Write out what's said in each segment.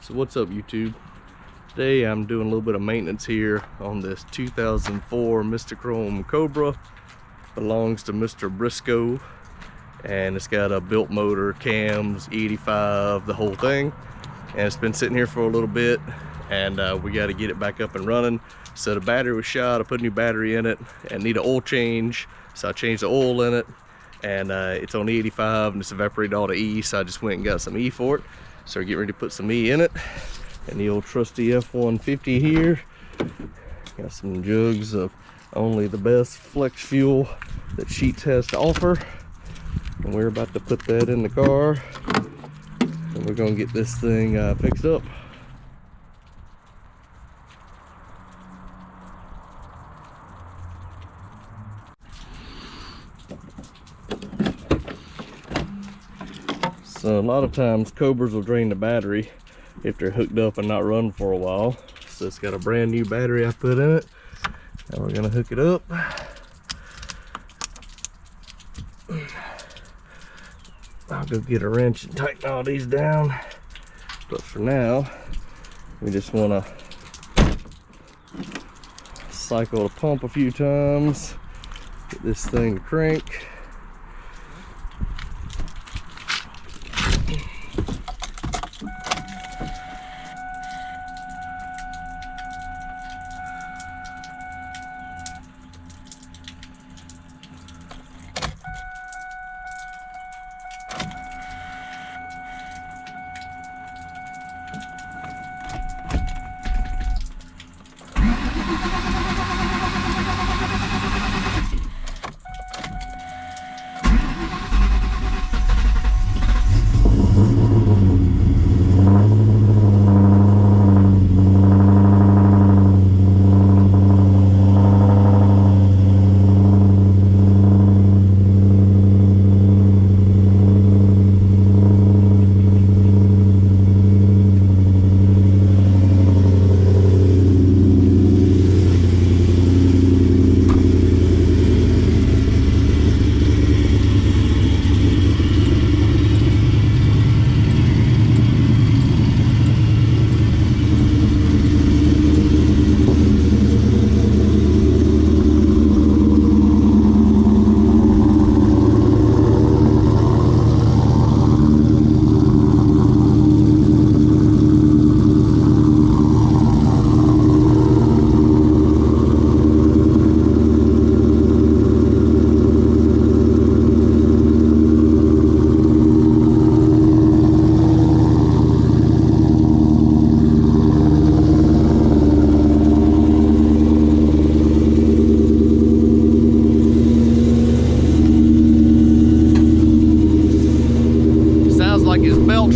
So what's up, YouTube? Today I'm doing a little bit of maintenance here on this 2004 Mystichrome Cobra. Belongs to Mr. Briscoe, and it's got a built motor, cams, E85, the whole thing. And it's been sitting here for a little bit, and we got to get it back up and running. So the battery was shot, I put a new battery in it and need an oil change, so I changed the oil in it. And it's on E85 and it's evaporated all the E, so I just went and got some E for it. So we're getting ready to put some E in it. And the old trusty F-150 here. Got some jugs of only the best flex fuel that Sheets has to offer. And we're about to put that in the car. And we're gonna get this thing fixed up. So a lot of times Cobras will drain the battery if they're hooked up and not run for a while. So it's got a brand new battery I put in it. Now we're gonna hook it up. I'll go get a wrench and tighten all these down. But for now, we just wanna cycle the pump a few times, get this thing to crank.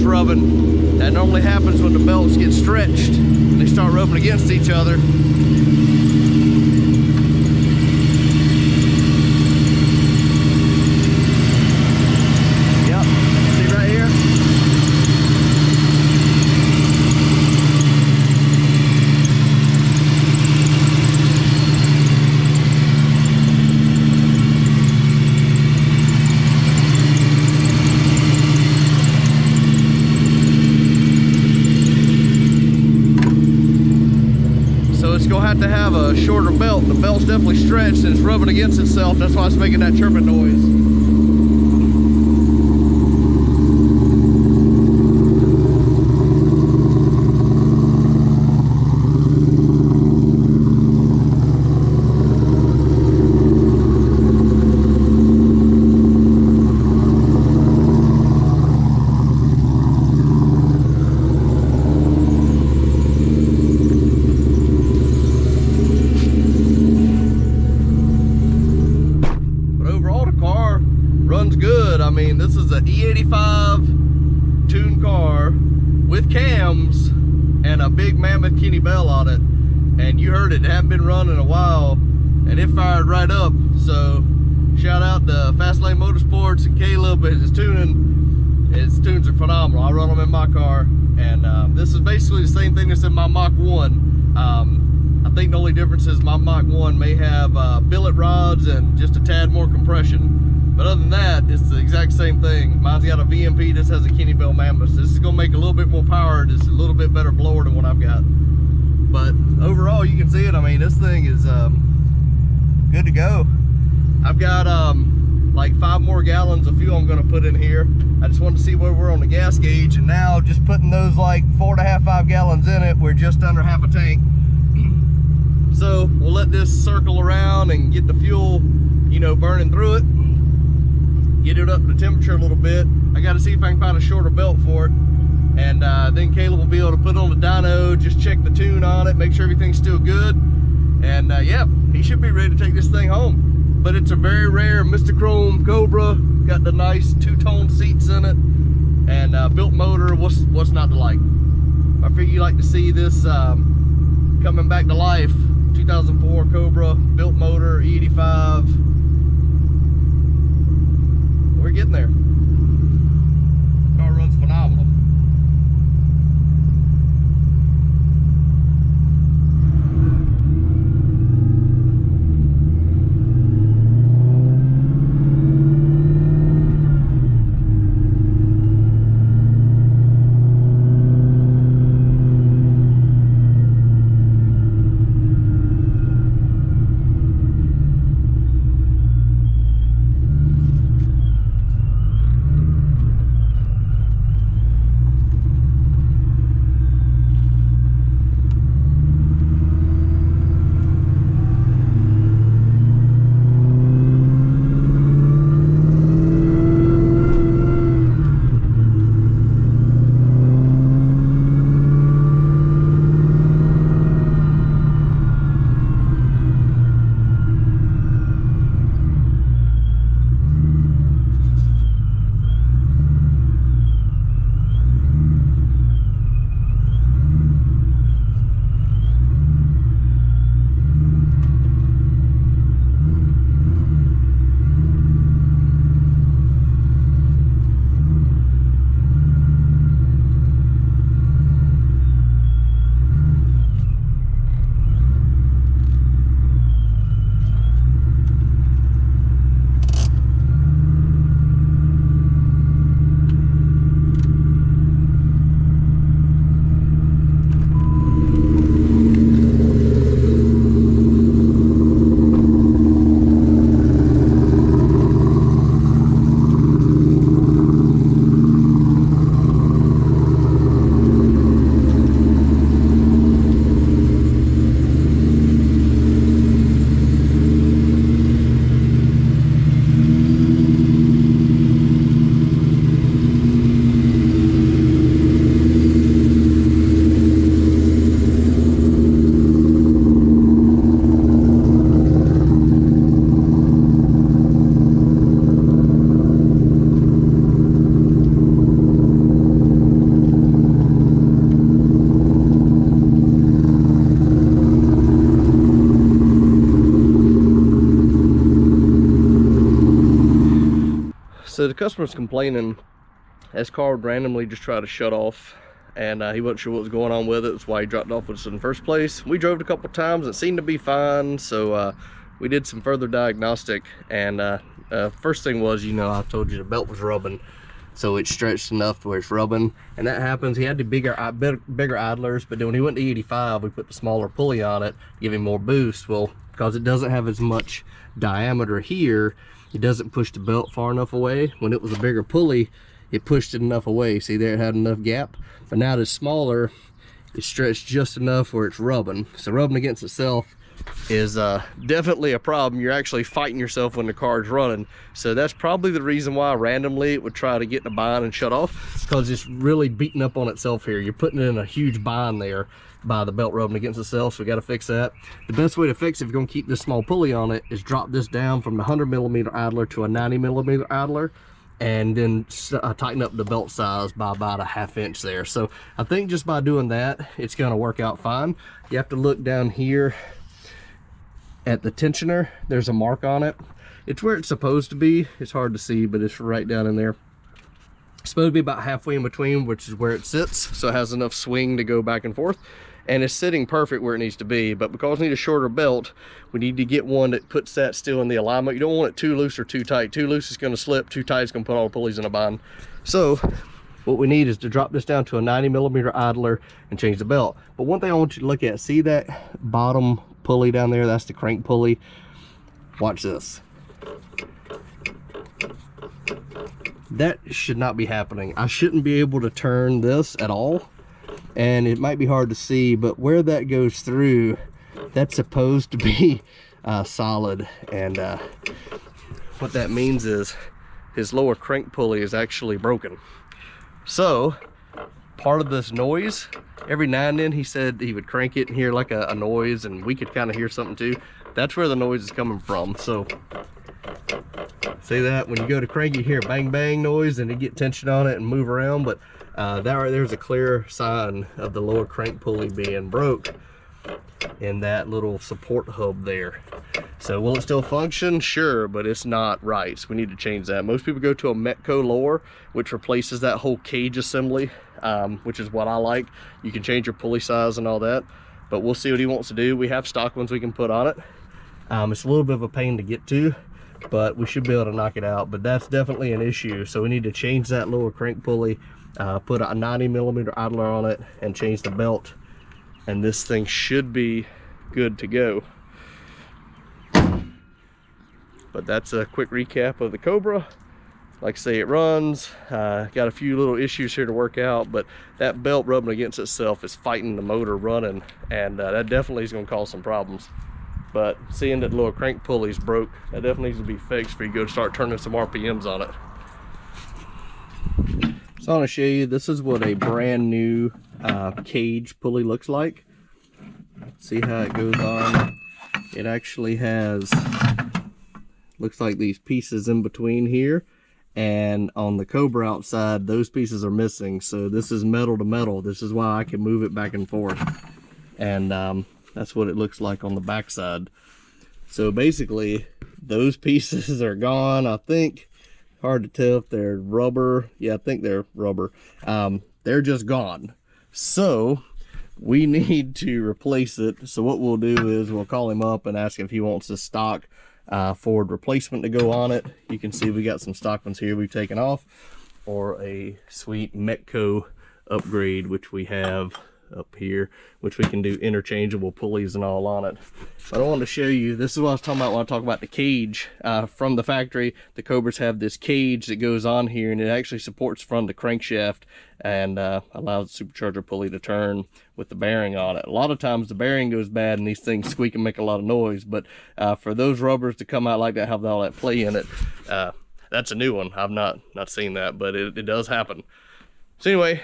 Rubbing. That normally happens when the belts get stretched and they start rubbing against each other. Yep, see right here? It's gonna have to have a shorter belt. The belt's definitely stretched and it's rubbing against itself. That's why it's making that chirping noise. Good. I mean, this is an E85 tuned car with cams and a big mammoth Kenny Bell on it, and you heard it hadn't been running in a while and it fired right up. So shout out to Fastlane Motorsports and Caleb and his tuning. His tunes are phenomenal. I run them in my car, and this is basically the same thing that's in my Mach 1. I think the only difference is my Mach 1 may have billet rods and just a tad more compression. But other than that, it's the exact same thing. Mine's got a VMP, this has a Kenny Bell Mammoth. This is gonna make a little bit more power. It's a little bit better blower than what I've got. But overall, you can see it. I mean, this thing is good to go. I've got like 5 more gallons of fuel I'm gonna put in here. I just wanted to see where we're on the gas gauge, and now just putting those like 4.5, 5 gallons in it, we're just under half a tank. So we'll let this circle around and get the fuel, you know, burning through it. Get it up to temperature a little bit. I got to see if I can find a shorter belt for it, and then Caleb will be able to put on the dyno, just check the tune on it, make sure everything's still good, and yeah, he should be ready to take this thing home. But it's a very rare Mystichrome Cobra, got the nice 2-tone seats in it, and built motor. What's not to like? I figure you like to see this coming back to life. 2004 Cobra, built motor, E85. We're getting there. Car runs phenomenal. So the customer's complaining his car would randomly just try to shut off, and he wasn't sure what was going on with it. That's why he dropped off with us in the first place. We drove it a couple times, it seemed to be fine, so we did some further diagnostic, and first thing was, you know, I told you the belt was rubbing, so it's stretched enough to where it's rubbing, and that happens. He had the bigger idlers, but then when he went to 85, we put the smaller pulley on it to give him more boost. Well, because it doesn't have as much diameter here, it doesn't push the belt far enough away. When it was a bigger pulley, it pushed it enough away. See there, it had enough gap. But now it's smaller, it's stretched just enough where it's rubbing. So rubbing against itself is definitely a problem. You're actually fighting yourself when the car's running. So that's probably the reason why randomly it would try to get in a bind and shut off, because it's really beating up on itself here. You're putting it in a huge bind there by the belt rubbing against itself, so we got to fix that. The best way to fix it, if you're going to keep this small pulley on it, is drop this down from the 100mm idler to a 90mm idler, and then tighten up the belt size by about a ½ inch there. So I think just by doing that, it's going to work out fine. You have to look down here at the tensioner. There's a mark on it. It's where it's supposed to be. It's hard to see, but it's right down in there. It's supposed to be about halfway in between, which is where it sits, so it has enough swing to go back and forth, and it's sitting perfect where it needs to be. But because we need a shorter belt, we need to get one that puts that still in the alignment. You don't want it too loose or too tight. Too loose is going to slip, too tight is going to put all the pulleys in a bind. So what we need is to drop this down to a 90mm idler and change the belt. But one thing I want you to look at, see that bottom pulley down there? That's the crank pulley. Watch this. That should not be happening. I shouldn't be able to turn this at all, and it might be hard to see, but where that goes through, that's supposed to be solid. And what that means is his lower crank pulley is actually broken. So part of this noise, every now and then he said he would crank it and hear like a noise, and we could kind of hear something too. That's where the noise is coming from. So see that when you go to crank, you hear bang bang noise and you get tension on it and move around. But that right there's a clear sign of the lower crank pulley being broke in that little support hub there. So will it still function? Sure, but it's not right, so we need to change that. Most people go to a Metco lower, which replaces that whole cage assembly, which is what I like. You can change your pulley size and all that, but we'll see what he wants to do. We have stock ones we can put on it. It's a little bit of a pain to get to, but we should be able to knock it out. But that's definitely an issue, so we need to change that lower crank pulley, put a 90mm idler on it, and change the belt, and this thing should be good to go. But that's a quick recap of the Cobra. Like I say, it runs. Got a few little issues here to work out, but that belt rubbing against itself is fighting the motor running, and that definitely is going to cause some problems. But seeing that lower crank pulley's broke, that definitely needs to be fixed before you go to start turning some RPMs on it. So I want to show you, this is what a brand new cage pulley looks like. See how it goes on? It actually has, looks like these pieces in between here, and on the Cobra outside those pieces are missing. So this is metal to metal. This is why I can move it back and forth, and that's what it looks like on the backside. So basically those pieces are gone. I think, hard to tell if they're rubber. Yeah, I think they're rubber. They're just gone. So we need to replace it. So what we'll do is we'll call him up and ask if he wants a stock Ford replacement to go on it. You can see we got some stock ones here we've taken off, or a sweet Metco upgrade, which we have up here, which we can do interchangeable pulleys and all on it. But I wanted to show you, this is what I was talking about when I talk about the cage. From the factory, the Cobras have this cage that goes on here, and it actually supports from the crankshaft and allows the supercharger pulley to turn with the bearing on it. A lot of times the bearing goes bad and these things squeak and make a lot of noise, but for those rubbers to come out like that, have all that play in it, that's a new one. I've not seen that, but it does happen. So anyway,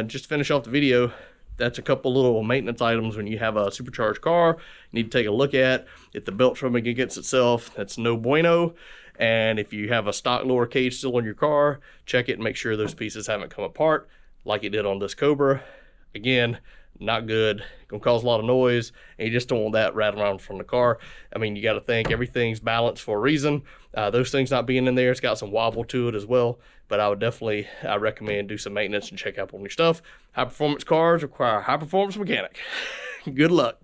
just to finish off the video, that's a couple little maintenance items when you have a supercharged car. You need to take a look at. If the belt's rubbing against itself, that's no bueno. And if you have a stock lower cage still in your car, check it and make sure those pieces haven't come apart like it did on this Cobra. Again, not good. Gonna cause a lot of noise, and you just don't want that rattling around from the car. I mean, you got to think everything's balanced for a reason. Those things not being in there, it's got some wobble to it as well. But I would definitely recommend do some maintenance and check out on your stuff. High performance cars require a high performance mechanic. Good luck.